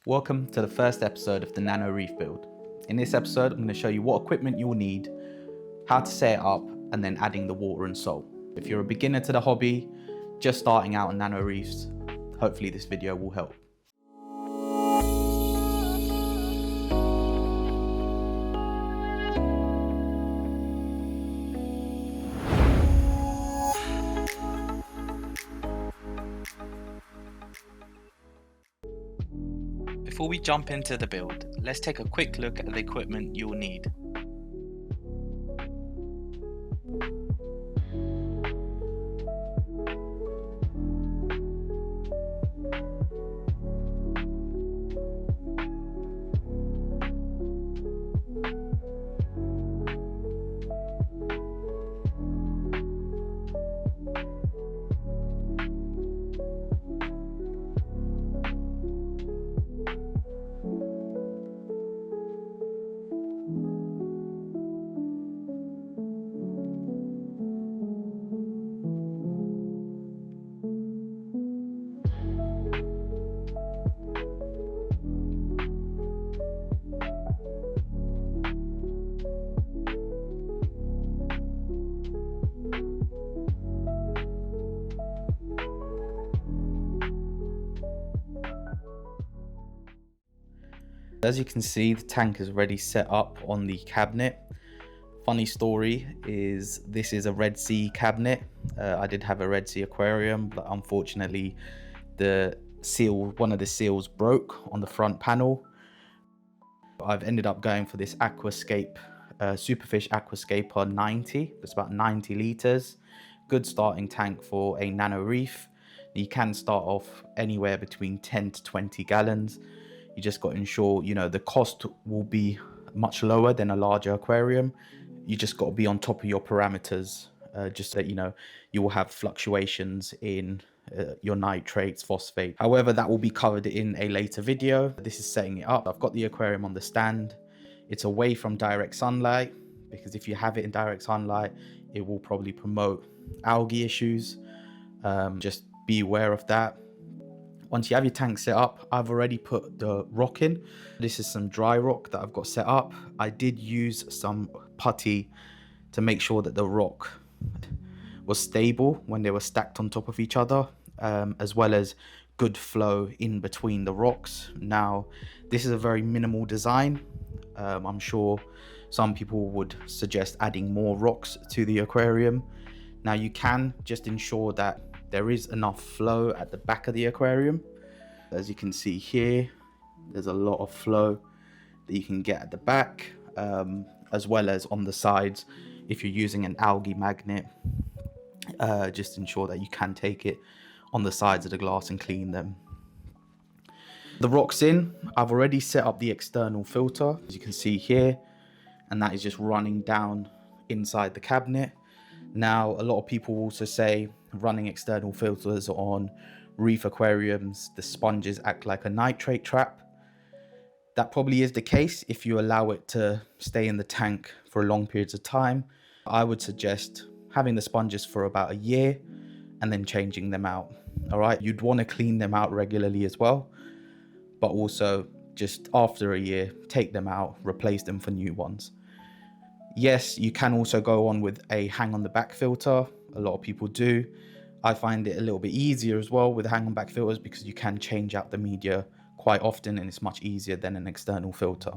Welcome to the first episode of the Nano Reef build. In this episode, I'm going to show you what equipment you'll need, how to set it up, and then adding the water and salt. If you're a beginner to the hobby, just starting out on Nano Reefs, hopefully this video will help. Before we jump into the build, let's take a quick look at the equipment you'll need. As you can see, the tank is already set up on the cabinet. Funny story is this is a Red Sea cabinet. I did have a Red Sea aquarium, but unfortunately one of the seals broke on the front panel. I've ended up going for this Aquascape, Superfish Aquascaper 90. It's about 90 liters. Good starting tank for a Nano Reef. You can start off anywhere between 10 to 20 gallons. You just got to ensure, the cost will be much lower than a larger aquarium. You just got to be on top of your parameters, just so that you will have fluctuations in your nitrates, phosphate. However, that will be covered in a later video. This is setting it up. I've got the aquarium on the stand. It's away from direct sunlight, because if you have it in direct sunlight, it will probably promote algae issues. Just be aware of that. Once you have your tank set up, I've already put the rock in. This is some dry rock that I've got set up. I did use some putty to make sure that the rock was stable when they were stacked on top of each other, as well as good flow in between the rocks. Now, this is a very minimal design. I'm sure some people would suggest adding more rocks to the aquarium. Now, you can just ensure that there is enough flow at the back of the aquarium. As you can see here, there's a lot of flow that you can get at the back, as well as on the sides. If you're using an algae magnet, just ensure that you can take it on the sides of the glass and clean them. The rock's in. I've already set up the external filter, as you can see here, and that is just running down inside the cabinet. Now, a lot of people also say running external filters on reef aquariums, the sponges act like a nitrate trap. That probably is the case if you allow it to stay in the tank for long periods of time. I would suggest having the sponges for about a year and then changing them out. All right, you'd want to clean them out regularly as well, but also just after a year, take them out, replace them for new ones. Yes, you can also go on with a hang on the back filter. A lot of people do. I find it a little bit easier as well with hang on back filters, because you can change out the media quite often and it's much easier than an external filter.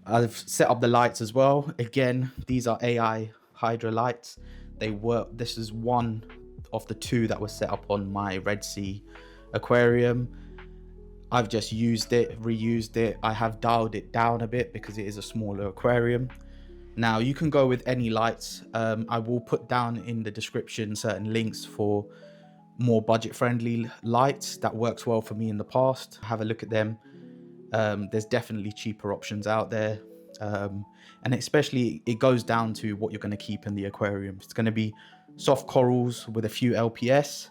I've set up the lights as well. Again, these are AI Hydra lights. They work. This is one of the two that was set up on my Red Sea aquarium. I've just used it, reused it. I have dialed it down a bit because it is a smaller aquarium. Now, you can go with any lights. I will put down in the description certain links for more budget-friendly lights that works well for me in the past. Have a look at them. There's definitely cheaper options out there. And especially, it goes down to what you're going to keep in the aquarium. If it's going to be soft corals with a few LPS,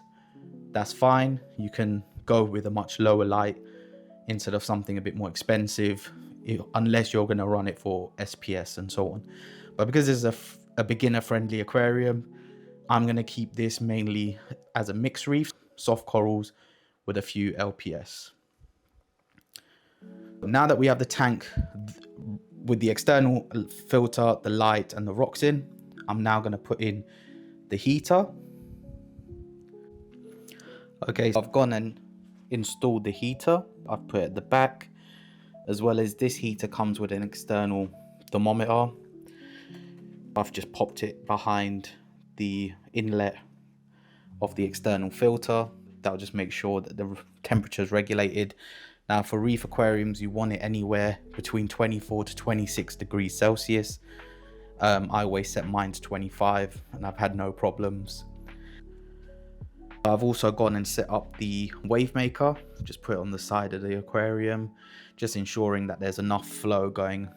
that's fine. You can go with a much lower light instead of something a bit more expensive, unless you're going to run it for SPS and so on. But because it's a beginner friendly aquarium, I'm going to keep this mainly as a mixed reef, soft corals with a few LPS. Now that we have the tank with the external filter, the light and the rocks in, I'm now going to put in the heater. Okay, so I've gone and installed the heater. I've put it at the back, as well as this heater comes with an external thermometer. I've just popped it behind the inlet of the external filter. That'll just make sure that the temperature is regulated. Now for reef aquariums, you want it anywhere between 24 to 26 degrees Celsius. I always set mine to 25 and I've had no problems. I've also gone and set up the wave maker, just put it on the side of the aquarium, just ensuring that there's enough flow going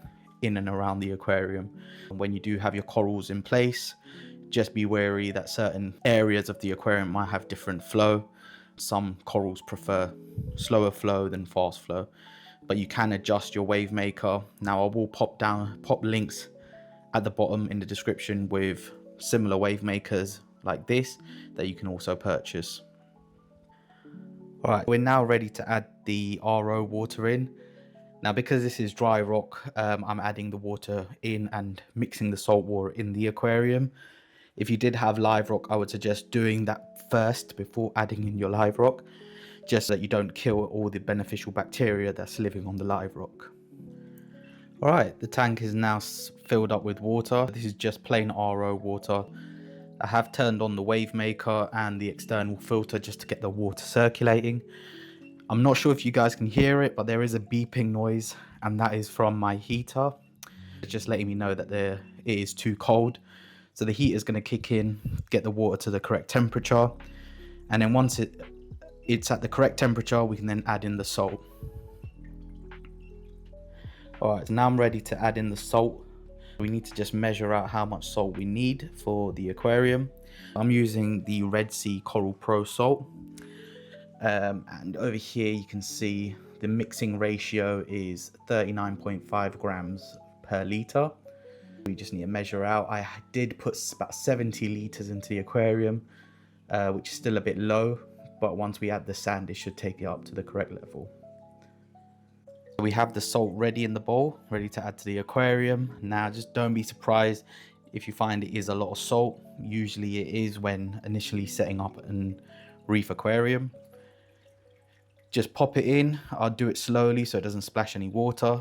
in and around the aquarium. When you do have your corals in place, just be wary that certain areas of the aquarium might have different flow. Some corals prefer slower flow than fast flow, but you can adjust your wave maker. Now I will pop links at the bottom in the description with similar wave makers like this that you can also purchase. All right, we're now ready to add the RO water in. Now because this is dry rock, I'm adding the water in and mixing the salt water in the aquarium. If you did have live rock, I would suggest doing that first before adding in your live rock, just so that you don't kill all the beneficial bacteria that's living on the live rock. All right, the tank is now filled up with water. This is just plain RO water. I have turned on the wave maker and the external filter just to get the water circulating. I'm not sure if you guys can hear it, but there is a beeping noise, and that is from my heater. It's just letting me know that it is too cold. So the heat is going to kick in, get the water to the correct temperature. And then once it's at the correct temperature, we can then add in the salt. All right, so now I'm ready to add in the salt. We need to just measure out how much salt we need for the aquarium. I'm using the Red Sea Coral Pro salt. And over here you can see the mixing ratio is 39.5 grams per litre. We just need to measure out. I did put about 70 litres into the aquarium, which is still a bit low, but once we add the sand, it should take it up to the correct level. We have the salt ready in the bowl, ready to add to the aquarium. Now just don't be surprised if you find it is a lot of salt. Usually it is when initially setting up a reef aquarium. Just pop it in. I'll do it slowly so it doesn't splash any water.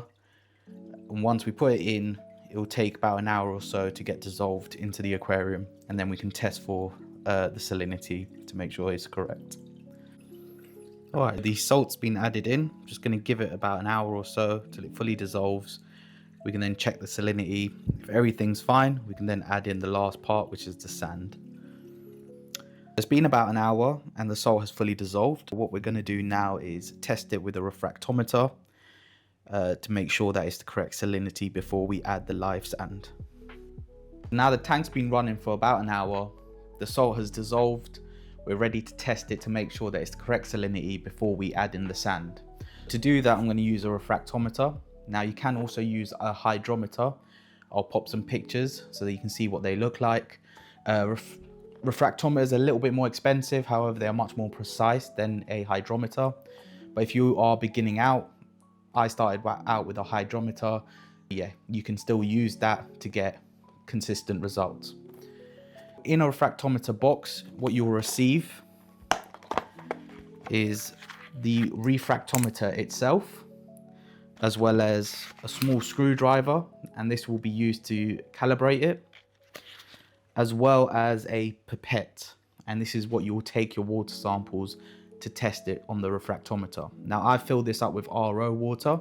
And once we put it in, it will take about an hour or so to get dissolved into the aquarium, and then we can test for the salinity to make sure it's correct. All right, the salt's been added in. I'm just going to give it about an hour or so till it fully dissolves. We can then check the salinity. If everything's fine, we can then add in the last part, which is the sand. It's been about an hour and the salt has fully dissolved. What we're going to do now is test it with a refractometer to make sure that it's the correct salinity before we add the live sand. Now the tank's been running for about an hour. The salt has dissolved. We're ready to test it to make sure that it's the correct salinity before we add in the sand. To do that, I'm going to use a refractometer. Now you can also use a hydrometer. I'll pop some pictures so that you can see what they look like. Refractometer is a little bit more expensive, however they are much more precise than a hydrometer. But if you are beginning out, I started out with a hydrometer. Yeah, you can still use that to get consistent results. In a refractometer box, what you'll receive is the refractometer itself, as well as a small screwdriver, and this will be used to calibrate it, as well as a pipette, and this is what you will take your water samples to test it on the refractometer. Now I filled this up with RO water,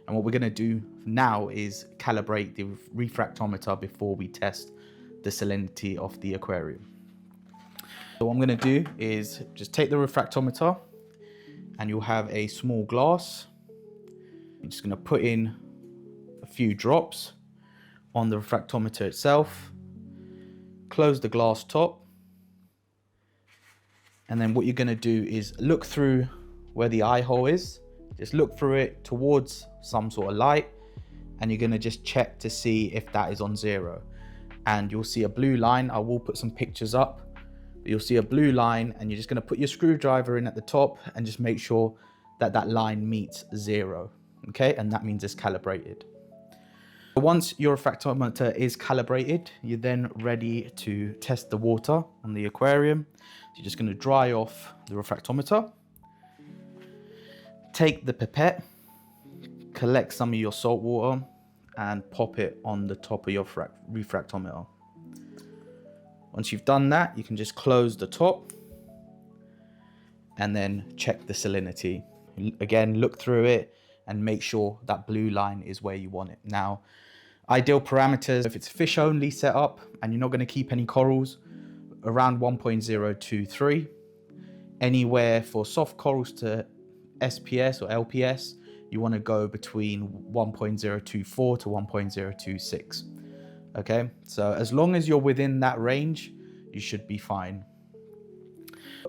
and what we're going to do now is calibrate the refractometer before we test the salinity of the aquarium. So what I'm going to do is just take the refractometer, and you'll have a small glass. I'm just going to put in a few drops on the refractometer itself, close the glass top, and then what you're going to do is look through where the eye hole is. Just look through it towards some sort of light, and you're going to just check to see if that is on 0. And you'll see a blue line. I will put some pictures up, but you'll see a blue line, and you're just going to put your screwdriver in at the top and just make sure that that line meets 0. okay, and that means it's calibrated. Once your refractometer is calibrated, you're then ready to test the water on the aquarium. So you're just going to dry off the refractometer, take the pipette, collect some of your salt water and pop it on the top of your refractometer. Once you've done that, you can just close the top and then check the salinity. Again, look through it and make sure that blue line is where you want it. Now, ideal parameters, if it's fish only setup and you're not going to keep any corals, around 1.023. Anywhere for soft corals to SPS or LPS, you want to go between 1.024 to 1.026. Okay, so as long as you're within that range, you should be fine.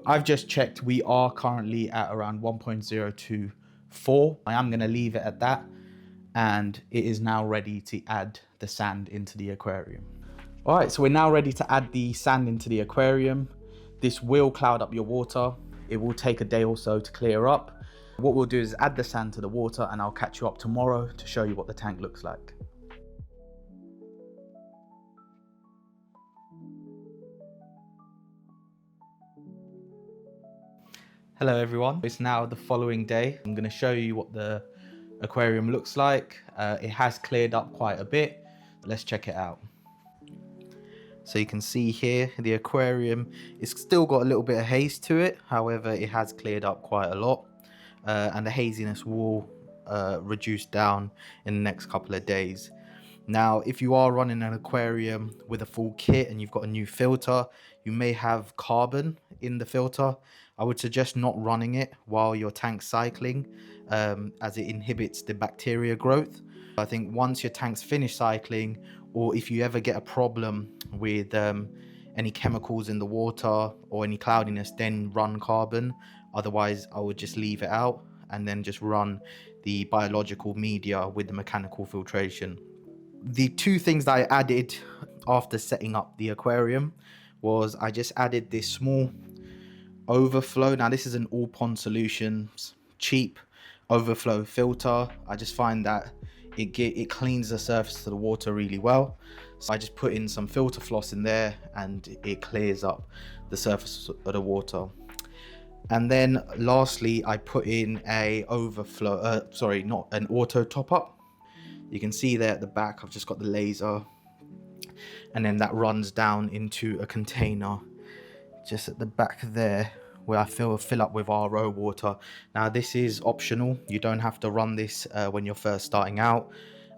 I've just checked, we are currently at around 1.024. I am going to leave it at that, and it is now ready to add the sand into the aquarium. All right, so we're now ready to add the sand into the aquarium. This will cloud up your water. It will take a day or so to clear up. What we'll do is add the sand to the water, and I'll catch you up tomorrow to show you what the tank looks like. Hello everyone, it's now the following day. I'm going to show you what the aquarium looks like. It has cleared up quite a bit. Let's check it out. So you can see here the aquarium, it's still got a little bit of haze to it. However, it has cleared up quite a lot, and the haziness will reduce down in the next couple of days. Now, if you are running an aquarium with a full kit and you've got a new filter, you may have carbon in the filter. I would suggest not running it while your tank's cycling, as it inhibits the bacteria growth. I think once your tank's finished cycling, or if you ever get a problem with any chemicals in the water or any cloudiness, then run carbon. Otherwise, I would just leave it out and then just run the biological media with the mechanical filtration. The two things that I added after setting up the aquarium was I just added this small overflow. Now this is an All Pond Solutions cheap overflow filter. I just find that it cleans the surface of the water really well. So I just put in some filter floss in there and it clears up the surface of the water. And then lastly, I put in a overflow, not an auto top up. You can see there at the back, I've just got the laser, and then that runs down into a container just at the back there where I fill up with RO water. Now this is optional. You don't have to run this when you're first starting out.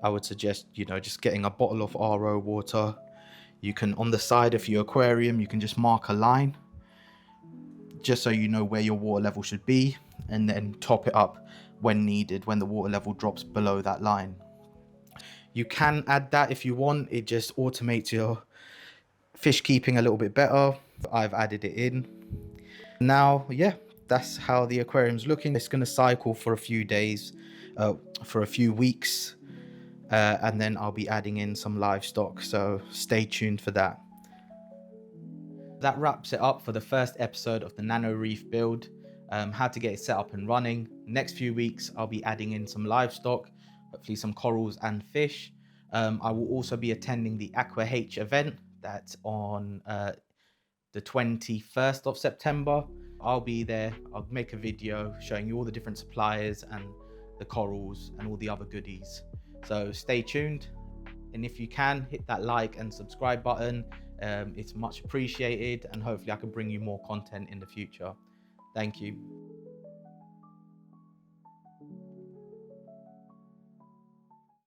I would suggest, just getting a bottle of RO water. You can, on the side of your aquarium, you can just mark a line just so you know where your water level should be, and then top it up when needed, when the water level drops below that line. You can add that if you want. It just automates your fish keeping a little bit better. I've added it in. Now, yeah, that's how the aquarium's looking. It's going to cycle for a few days, for a few weeks, and then I'll be adding in some livestock, so stay tuned for that. That wraps it up for the first episode of the Nano Reef build, how to get it set up and running. Next few weeks, I'll be adding in some livestock, hopefully some corals and fish. I will also be attending the Aqua H event that's on the 21st of September. I'll be there. I'll make a video showing you all the different suppliers and the corals and all the other goodies. So stay tuned. And if you can, hit that like and subscribe button. It's much appreciated, and hopefully I can bring you more content in the future. Thank you.